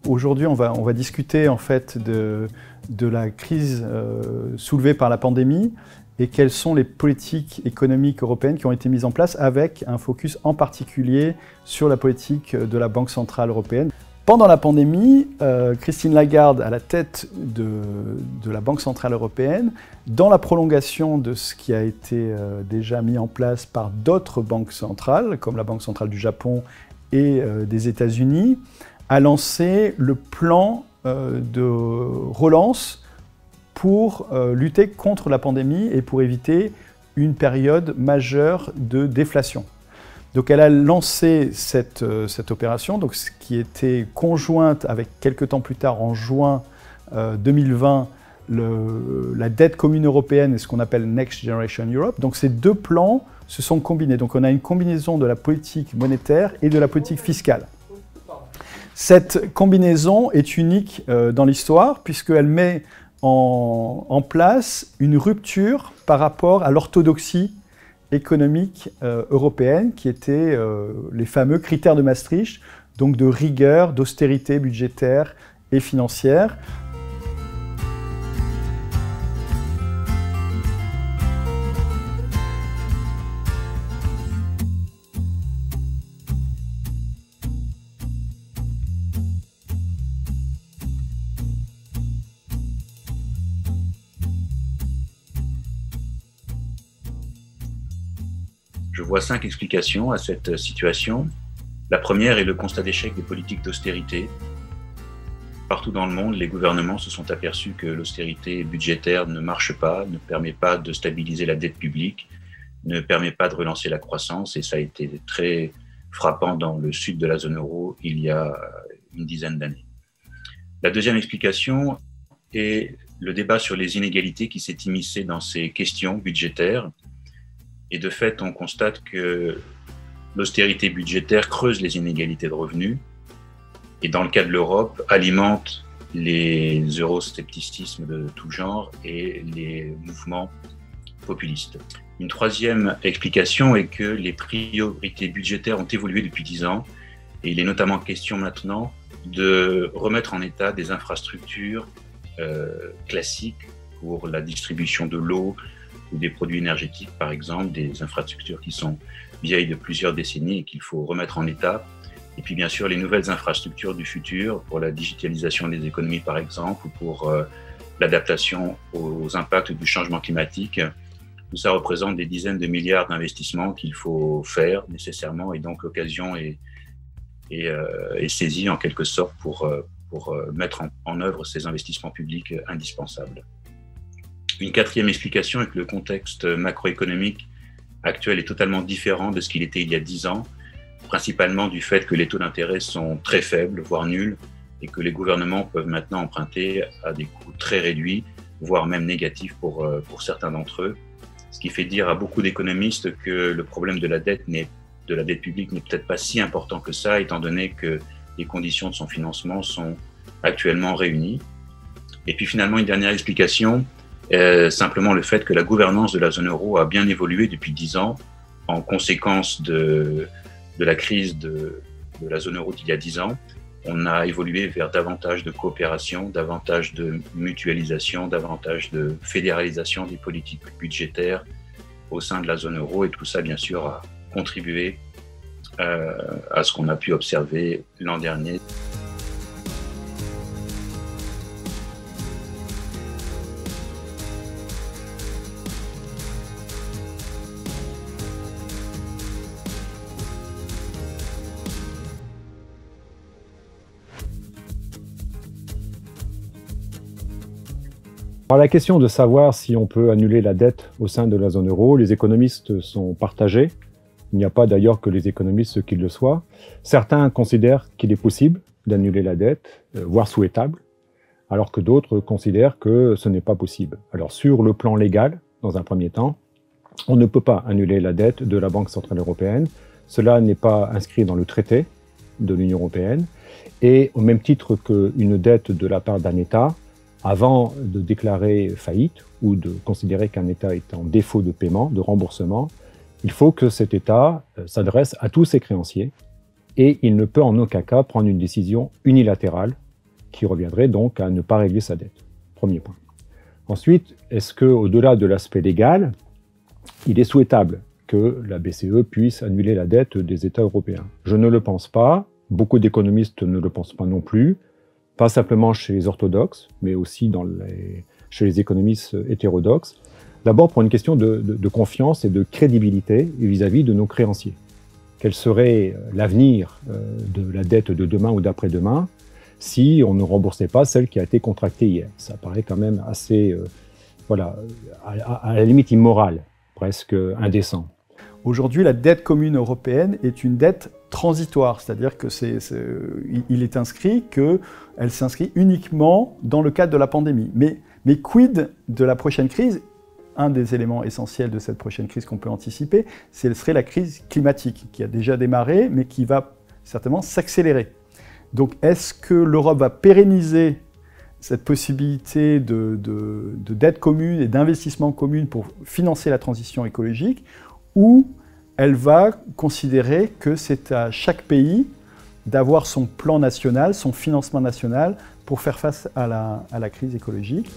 Aujourd'hui, on va discuter en fait de la crise soulevée par la pandémie et quelles sont les politiques économiques européennes qui ont été mises en place avec un focus en particulier sur la politique de la Banque centrale européenne. Pendant la pandémie, Christine Lagarde, à la tête de la Banque centrale européenne, dans la prolongation de ce qui a été déjà mis en place par d'autres banques centrales, comme la Banque centrale du Japon et des États-Unis, a lancé le plan de relance pour lutter contre la pandémie et pour éviter une période majeure de déflation. Donc elle a lancé cette opération, donc, qui était conjointe avec quelques temps plus tard, en juin 2020, la dette commune européenne et ce qu'on appelle Next Generation Europe. Donc ces deux plans se sont combinés. Donc on a une combinaison de la politique monétaire et de la politique fiscale. Cette combinaison est unique dans l'histoire puisqu'elle met en place une rupture par rapport à l'orthodoxie économique européenne qui étaient les fameux critères de Maastricht, donc de rigueur, d'austérité budgétaire et financière. Je vois 5 explications à cette situation. La première est le constat d'échec des politiques d'austérité. Partout dans le monde, les gouvernements se sont aperçus que l'austérité budgétaire ne marche pas, ne permet pas de stabiliser la dette publique, ne permet pas de relancer la croissance, et ça a été très frappant dans le sud de la zone euro il y a une dizaine d'années. La deuxième explication est le débat sur les inégalités qui s'est immiscé dans ces questions budgétaires. Et de fait, on constate que l'austérité budgétaire creuse les inégalités de revenus et dans le cas de l'Europe, alimente les euroscepticismes de tout genre et les mouvements populistes. Une troisième explication est que les priorités budgétaires ont évolué depuis 10 ans et il est notamment question maintenant de remettre en état des infrastructures classiques pour la distribution de l'eau, ou des produits énergétiques, par exemple, des infrastructures qui sont vieilles de plusieurs décennies et qu'il faut remettre en état. Et puis, bien sûr, les nouvelles infrastructures du futur pour la digitalisation des économies, par exemple, ou pour l'adaptation aux impacts du changement climatique. Tout ça représente des dizaines de milliards d'investissements qu'il faut faire nécessairement, et donc l'occasion est saisie en quelque sorte pour mettre en œuvre ces investissements publics indispensables. Une quatrième explication est que le contexte macroéconomique actuel est totalement différent de ce qu'il était il y a 10 ans, principalement du fait que les taux d'intérêt sont très faibles, voire nuls, et que les gouvernements peuvent maintenant emprunter à des coûts très réduits, voire même négatifs pour certains d'entre eux, ce qui fait dire à beaucoup d'économistes que le problème de la dette publique n'est peut-être pas si important que ça, étant donné que les conditions de son financement sont actuellement réunies. Et puis finalement, une dernière explication, simplement le fait que la gouvernance de la zone euro a bien évolué depuis 10 ans en conséquence de la crise de la zone euro d'il y a 10 ans. On a évolué vers davantage de coopération, davantage de mutualisation, davantage de fédéralisation des politiques budgétaires au sein de la zone euro, et tout ça bien sûr a contribué à ce qu'on a pu observer l'an dernier. Alors, la question de savoir si on peut annuler la dette au sein de la zone euro, les économistes sont partagés. Il n'y a pas d'ailleurs que les économistes qui le soient. Certains considèrent qu'il est possible d'annuler la dette, voire souhaitable, alors que d'autres considèrent que ce n'est pas possible. Alors sur le plan légal, dans un premier temps, on ne peut pas annuler la dette de la Banque centrale européenne. Cela n'est pas inscrit dans le traité de l'Union européenne. Et au même titre qu'une dette de la part d'un État, avant de déclarer faillite ou de considérer qu'un État est en défaut de paiement, de remboursement, il faut que cet État s'adresse à tous ses créanciers et il ne peut en aucun cas prendre une décision unilatérale qui reviendrait donc à ne pas régler sa dette. Premier point. Ensuite, est-ce qu'au-delà de l'aspect légal, il est souhaitable que la BCE puisse annuler la dette des États européens? Je ne le pense pas. Beaucoup d'économistes ne le pensent pas non plus. Pas simplement chez les orthodoxes, mais aussi chez les économistes hétérodoxes. D'abord pour une question de confiance et de crédibilité vis-à-vis de nos créanciers. Quel serait l'avenir de la dette de demain ou d'après-demain si on ne remboursait pas celle qui a été contractée hier? Ça paraît quand même assez, à la limite immoral, presque indécent. Aujourd'hui, la dette commune européenne est une dette transitoire, c'est-à-dire qu'il est inscrit qu'elle s'inscrit uniquement dans le cadre de la pandémie. Mais quid de la prochaine crise? Un des éléments essentiels de cette prochaine crise qu'on peut anticiper, ce serait la crise climatique, qui a déjà démarré, mais qui va certainement s'accélérer. Donc est-ce que l'Europe va pérenniser cette possibilité de dette commune et d'investissement commune pour financer la transition écologique, ou elle va considérer que c'est à chaque pays d'avoir son plan national, son financement national pour faire face à la crise écologique?